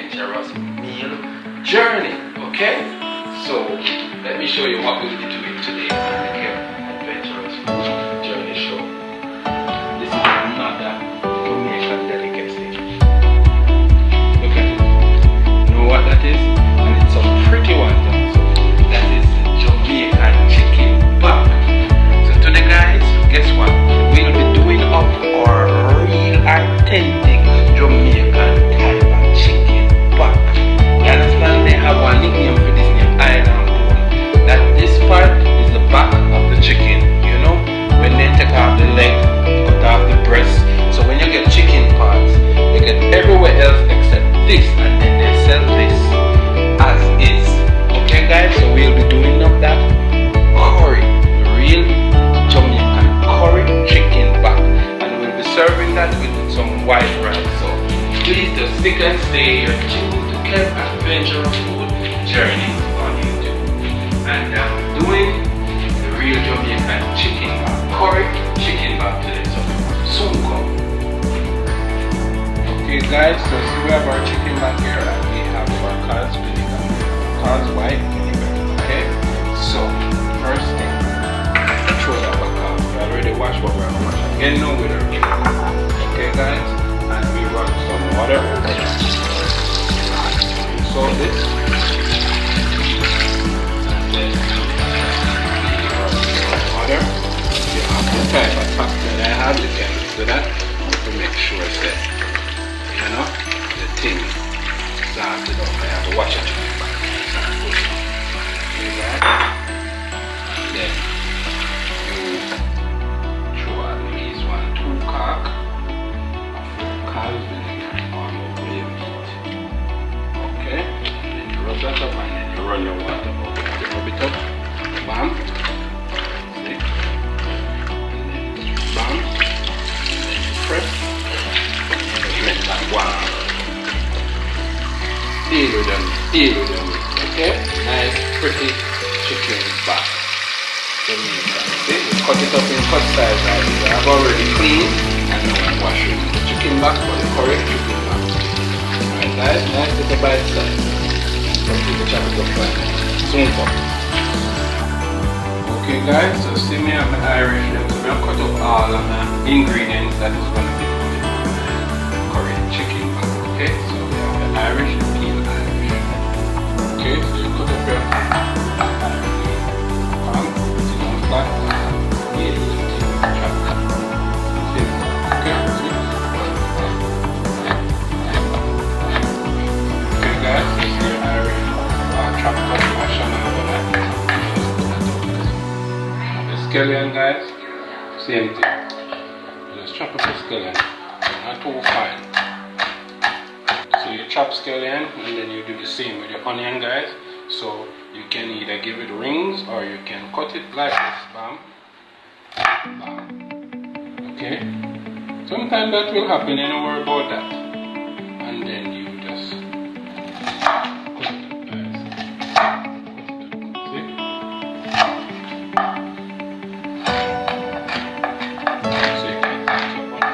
adventurous meal journey. Okay, so let me show you what we'll be doing today on the adventurous food journey show. This is another Jamaican delicacy. Look at it. You know what that is? And it's a pretty one also. That is the Jamaican chicken back. So today guys, guess what? We'll be doing up our real authentic Jamaican type of chicken back. You understand? They have one nickname for this name, island bone. That this part is the back of the chicken. You know, when they take off the leg, cut off the breast. So when you get chicken parts, you get everywhere else except this, and then they sell this as is. Okay guys, so we'll be doing up that curry, real Jamaican curry chicken back, and we'll be serving that with some white rice. So please just stick and stay here tuned to Kev Adventurous Food Journey on YouTube. And I'm doing the real Jamaican chicken back, curry chicken back today, so soon come. Okay guys, so we have our chicken back here, and we have our cause vinegar, cause white vinegar. Okay, so first thing, throw that back out. We already washed what we're gonna wash again now with our chicken. Okay guys, and we run some water. So this, and then we run some water. You have the type of top that I have, you can do that to make sure that you know the thing starts it up. I have to watch it. Do that, and then you throw at least 1-2 cock of cow's vinegar all over your meat. Okay, and then you rub that up, and then you run your water over it. You rub it up, bam, see, and then bam, and then you press, and you make that warm. Deal with them, okay? Nice, pretty chicken back. See, you cut it up in cut size like this. I've already cleaned and now I'm washing the chicken back for the correct chicken back. Alright guys, nice little bite size. Completely chop it up like that. Soon come. Okay guys, so see me at my Irish now. So I'm going to cut up all of my ingredients that is going to be put in the correct chicken back. Okay, so we have the Irish, the peel Irish. Okay, so you cut up your flat, yeah, chop. See? Okay, see? Okay guys, this is your Irish chopped up mash and all of that. The scallion guys, same thing. You just chop up the scallion, not too fine. So you chop scallion and then you do the same with your onion guys. So you can either give it rings or you can cut it like this, bam, bam. Okay, sometimes that will happen, you don't worry about that. And then you just cut it up guys, cut it up, see? So you can cut it up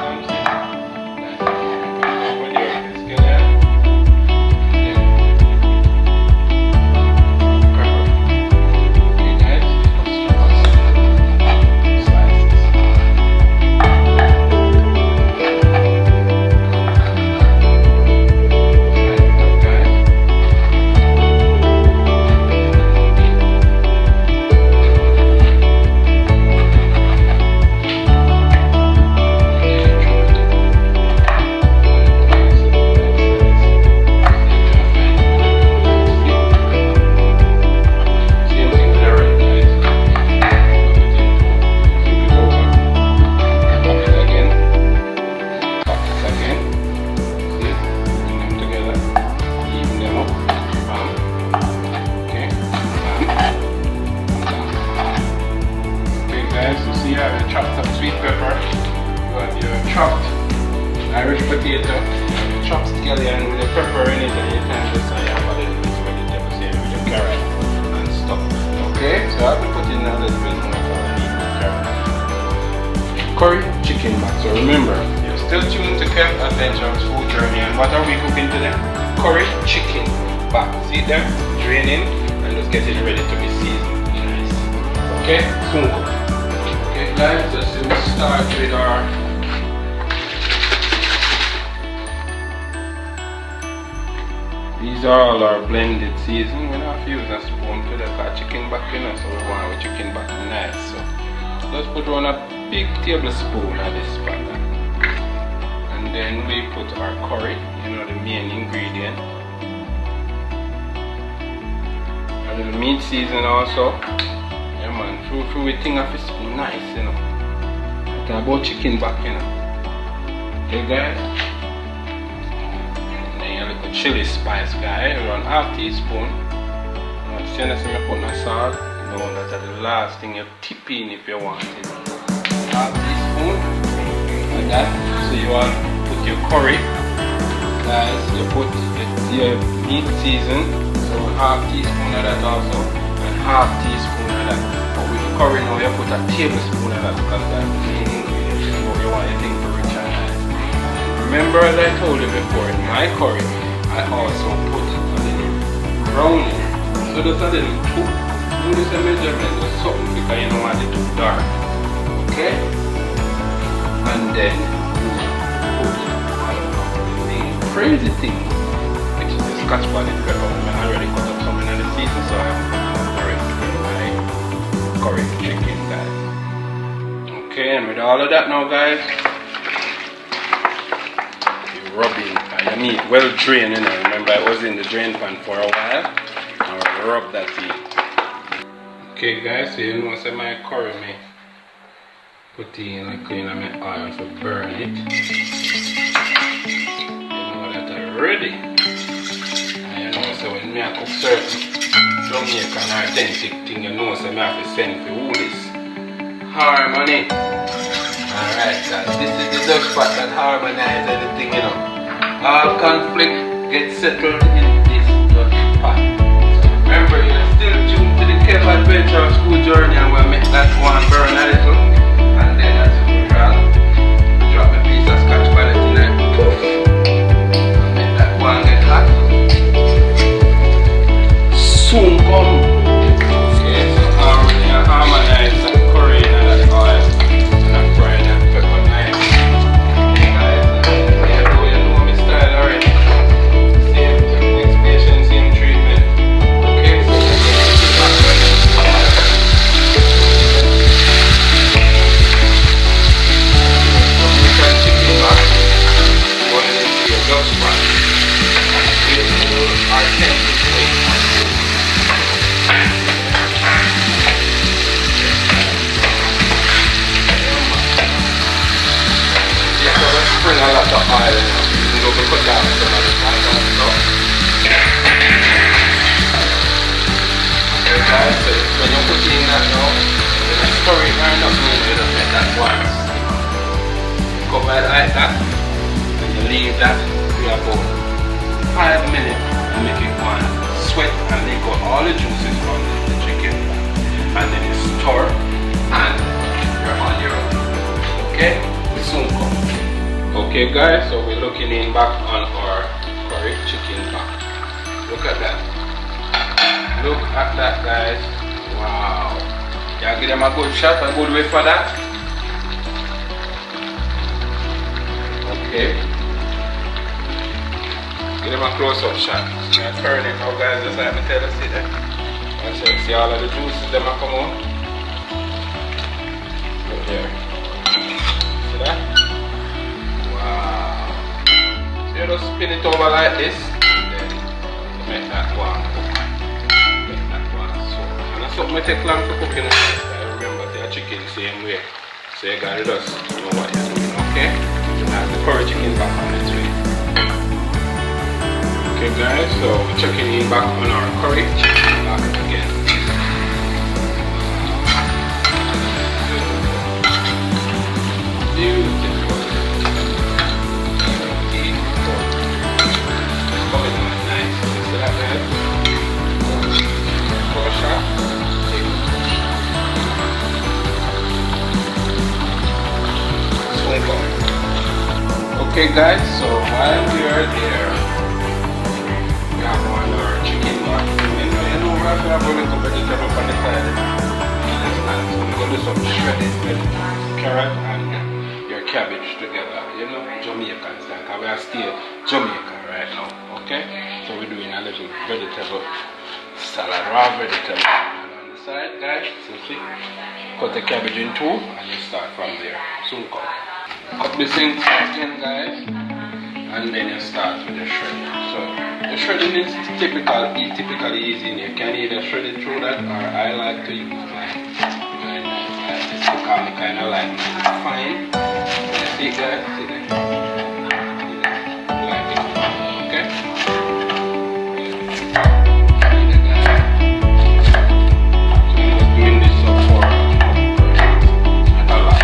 on something, that's it. Over there, the scallion. Chopped up sweet pepper, you have your chopped Irish potato, chopped scallion with the pepper in it, and you can just say you have a little bit of vegetable, same with your carrot and stuff. Okay, so I'll be putting a little bit more of the carrot. Curry chicken back. So remember, you Still tuned to Kev Adventures Food Journey, and what are we cooking today? Curry chicken back. See it there? Draining and just getting ready to be seasoned. Nice. Okay, soon. Okay guys, let's start with our these are all our blended seasoning. We're not using a spoon to the chicken back, you know, so we want our chicken back nice. So let's put on a big tablespoon of this butter. And then we put our curry, you know, the main ingredient. A little meat seasoning also. Yeah man, through we think of it's nice, you know. Talk about chicken back, you know. Okay guys. Chili spice guy, around half teaspoon. See, I put my salt. No, that's the last thing you tip in if you want it. Half teaspoon, like that. So you want to put your curry, guys. You put your meat season. So half teaspoon of that also, and half teaspoon of that. But with curry now, you put a tablespoon of that because that's the main ingredient. You want your thing to reach and nice. Remember, as I told you before, in my curry, I also put a little browning. So just a little too. Do this a measurement or something because you don't want it too dark. Okay? And then put the crazy thing, which is the scotch bonnet pepper. I already cut up some in the season, so I have put my curry chicken, guys. Okay, and with all of that now, guys, rubbing your meat well drained, you know. Remember I was in the drain pan for a while. I'll rub that in. Okay guys, so you know so my curry me put in a clean of my oil to burn it. You know that already. And you know so when me I cook certain Jamaican authentic thing, you know so me have to send for all this harmony. Alright guys, this is the Dutch pot that harmonizes everything, you know. All conflict gets settled in this Dutch pot. So remember, you're still tuned to the Kev Adventures Food Journey, and we'll make that one burn a little. And then as usual, drop a piece of scotch bonnet in there. Poof! And make that one get hot. Soon come. Okay, so harmonize that curry and that oil. Like that, and you leave that for about 5 minutes and make it one sweat and let go all the juices from the chicken, and then you stir and you're on your own. Okay, we soon come. Okay guys, so we're looking in back on our curry chicken back. Look at that. Look at that guys. Wow. Yeah, give them a good shot, a good way for that. Okay. Give them a close-up shot. I'm turning now guys, just like I tell you, see there. And so see all of the juices them are come out. Look there. See that? Wow. So you just spin it over like this, and then you make that one cook. Make that one soak. And that's something that take long for cooking. I remember the chicken same way. So you gotta just know what you're doing, okay? The curry chicken back on its way. Okay guys, so we're checking in back on our curry chicken back again. Beautiful. Coming out nice. See that guys? For a shot. So coming. Okay guys, so while we are there, we have one our chicken back. You know, we have to have a little vegetable on the side. So we're going to do some shredded carrot and your cabbage together. You know, Jamaican style. Because we are still Jamaican right now. Okay? So we're doing a little vegetable salad, raw vegetable. And on the side, guys, so see, cut the cabbage in two and you start from there. Soon come. Cut this in again, guys, and then you start with the shredding. So the shredding is typically easy. You can either shred it through that, or I like to use my knife like this because I kind of like mine fine. You see, guys, see that? Like it, okay? So I'm just doing this up for not a lot.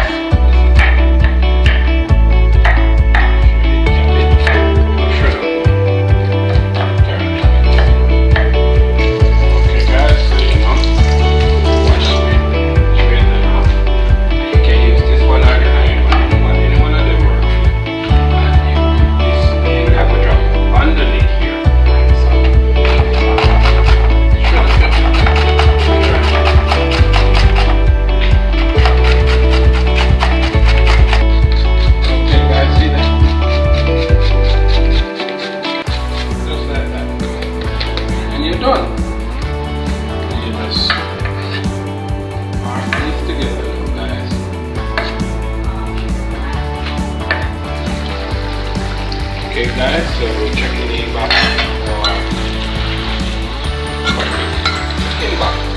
Okay guys, so we're checking in back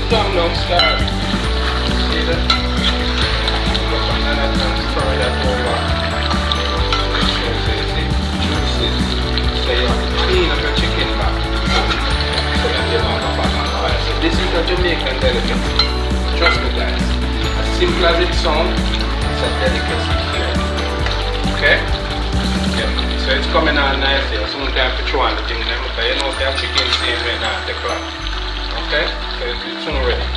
thumb down start. See that? Look on that and throw that over. Juicy. So you have to clean up your chicken back so that you don't have back on oil. So this is a Jamaican delicacy. Trust me guys. As simple as it sounds, it's a delicacy here. Okay? Yeah. So it's coming on nicely. Sometimes you throw on the thing, because you know if you have chicken same way now the clock. Okay? So it's soon ready.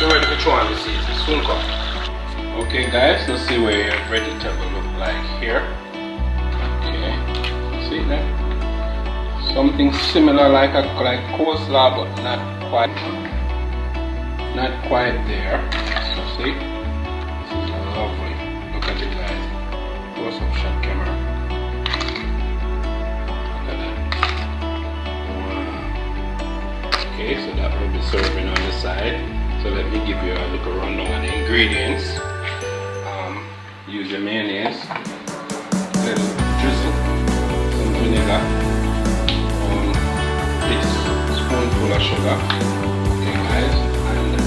You're ready to throw on the seeds. It's soon come. Okay guys, let's see where your vegetable look like here. Okay. See that? Something similar like coleslaw, but not quite there. So see? This is lovely. Look at it guys. Close up shot camera. Okay, so that will be serving on the side. So let me give you a little rundown on the ingredients. Use your mayonnaise, little drizzle, some vinegar, this spoonful of sugar. Okay guys, and then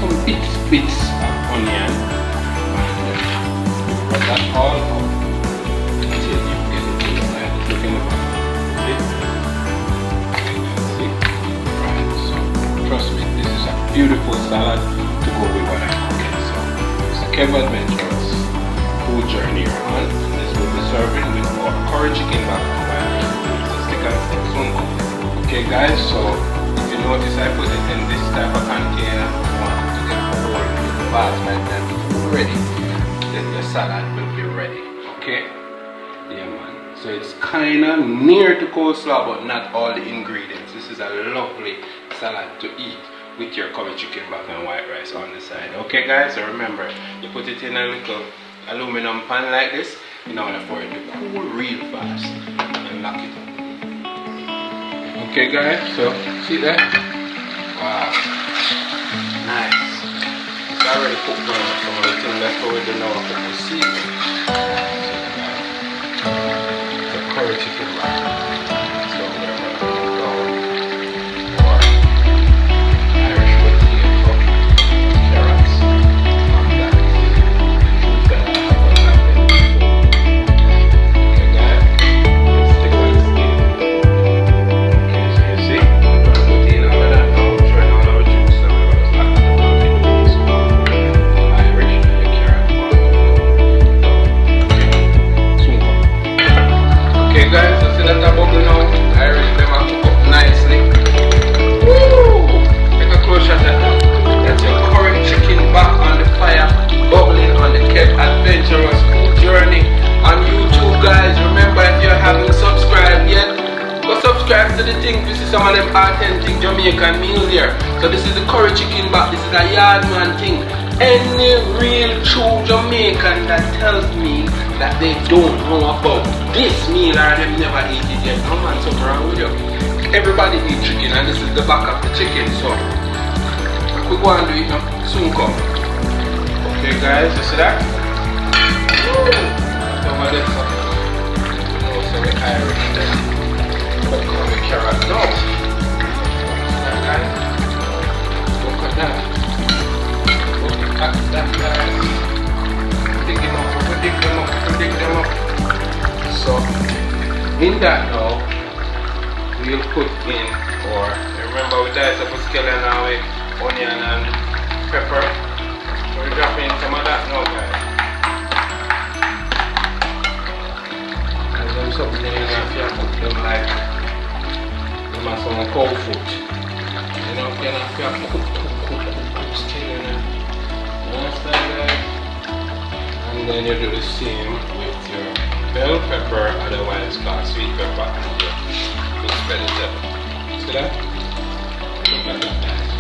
some bits of onion, and rub that all up until you get it to like looking up. Trust me, this is a beautiful salad to go with what I'm cooking. So it's a Kev Adventurous food journey you're on. And this will be serving with curry chicken back on my stick and stick soon. Okay guys, so if you notice I put it in this type of container. I want it to get cold fast like that. Ready. Then the salad will be ready. Okay? Yeah man. So it's kinda near to coleslaw but not all the ingredients. This is a lovely salad to eat with your curry chicken back and white rice on the side. Okay guys, so remember, you put it in a little aluminum pan like this in order for it to cool real fast and lock it up. Okay guys, so see that? Wow, nice. It's already cooked down, so everything left over the now for the season. The curry chicken back. is the thing, this is some of them authentic Jamaican meals here. So this is the curry chicken back, this is a yardman thing. Any real true Jamaican that tells me that they don't know about this meal or them never eat it yet, no man, something wrong with you. Everybody eat chicken and this is the back of the chicken, so we go and do it now, soon come. Okay guys, you see that? That's over there, so so we're Irish there. But call me carrot now. That guys, look at that. Look at that guys. Dig them up. So in that now, we'll put in, or remember we dice up a scallion now with onion and pepper. We're dropping some of that now guys. And then something you have to cook them like them as some cow foot. You know, you have to cook still in it. You understand guys? And then you do the same with your bell pepper, otherwise called sweet pepper, and your spell pepper. See that? Look at that guys.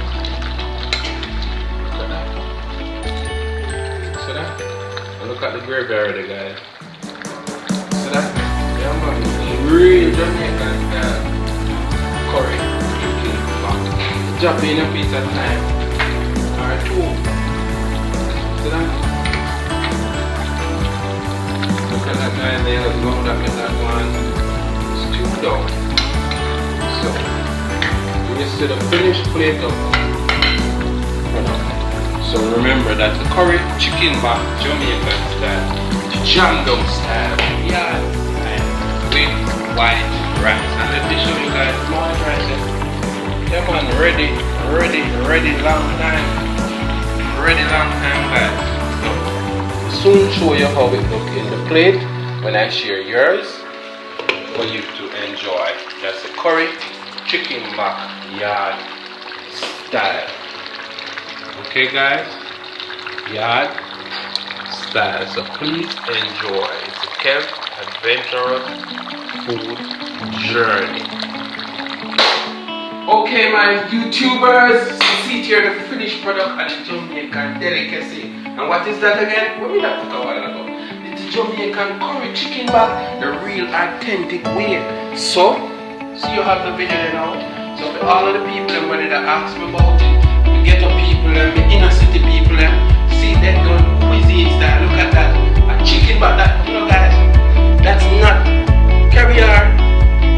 Look at that. See that? And look at the gravy already guys. See that? Yeah man, this is real Jamaican curry chicken back. Drop in a piece at a time. Or two. See that? Look at that guy there, as long as that one stew down. So, when you see the finished plate of so remember that's the curry chicken back, Jamaican style, jam down style, yeah, with white rice. And let me show you guys more rice. Yeah man, ready long time. Ready long time guys. So, soon show you how it look in the plate when I share yours for you to enjoy. That's the curry chicken backyard style. Okay guys, yard style. So please enjoy. It's a Kev Adventurous Food Journey. Okay my YouTubers, see here the finished product of the Jamaican delicacy. And what is that again? What did I put a while ago? It's Jamaican curry chicken back, the real authentic way. So you have the video there now. So for all of the people that ask me about it, the ghetto people and the inner city people, see that done cuisine style. Look at that, a chicken back. That you know guys, that's not caviar,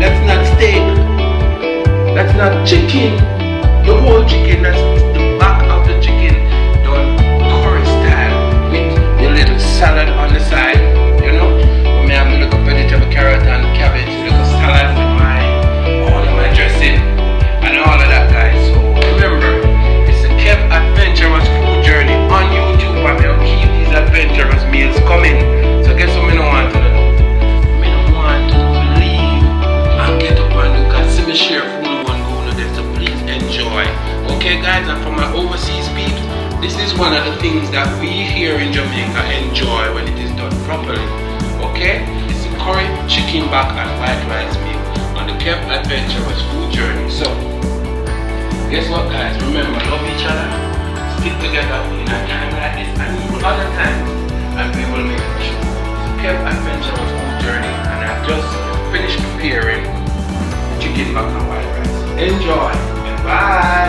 that's not steak, that's not chicken. The whole chicken, that's the back of the chicken done curry style with the little salad on the side. You know, when I have a little vegetable, carrot and cabbage, little salad with all of my dressing and all of that guys. So remember, it's the Kev Adventurous Food Journey on YouTube, and we'll keep these adventurous meals coming. So guess what I don't want to do? I don't want to leave and get up and look and see me share food one go on there. So please enjoy. Okay guys, and for my overseas people, this is one of the things that we here in Jamaica enjoy when it is done properly. Okay? It's a curry chicken back and white rice meal on the Kev Adventurous Food Journey. So, guess what guys? Remember, love each other, stick together in a time like this and even other times, and we will make it sure. It's a Kev Adventurous Food Journey, and I've just finished preparing chicken back and white rice. Enjoy and bye!